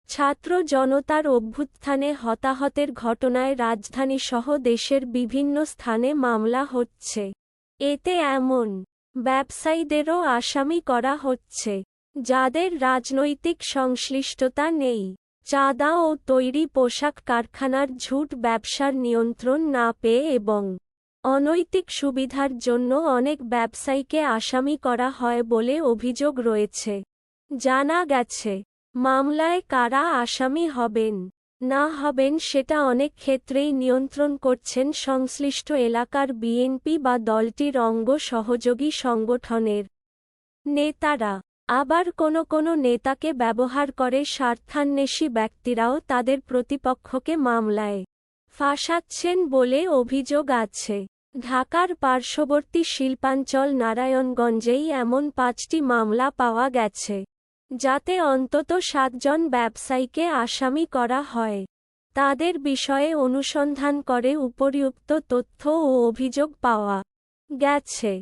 ছাত্র জনতার অভ্যুত্থানে হতাহতের ঘটনায় রাজধানীসহ দেশের বিভিন্ন স্থানে মামলা হচ্ছে। এতে এমন ব্যবসায়ীদেরও আসামি করা হচ্ছে, যাদের রাজনৈতিক সংশ্লিষ্টতা নেই। চাঁদা ও তৈরি পোশাক কারখানার ঝুট ব্যবসার নিয়ন্ত্রণ না পেয়ে এবং অনৈতিক সুবিধার জন্য অনেক ব্যবসায়ীকে আসামি করা হয় বলে অভিযোগ রয়েছে। জানা গেছে, মামলায় কারা আসামি হবেন না হবেন সেটা অনেক ক্ষেত্রেই নিয়ন্ত্রণ করছেন সংশ্লিষ্ট এলাকার বিএনপি বা দলটির অঙ্গ সহযোগী সংগঠনের নেতারা। আবার কোনো নেতাকে ব্যবহার করে স্বার্থান্বেষী ব্যক্তিরাও তাদের প্রতিপক্ষকে মামলায় ফাঁসাচ্ছেন বলে অভিযোগ আছে। ঢাকার পার্শ্ববর্তী শিল্পাঞ্চল নারায়ণগঞ্জেই এমন ৫টি মামলা পাওয়া গেছে, যাতে অন্তত ৭ জন ব্যবসায়ীকে আসামি করা হয়। তাদের বিষয়ে অনুসন্ধান করে উপরিউক্ত তথ্য ও অভিযোগ পাওয়া গেছে।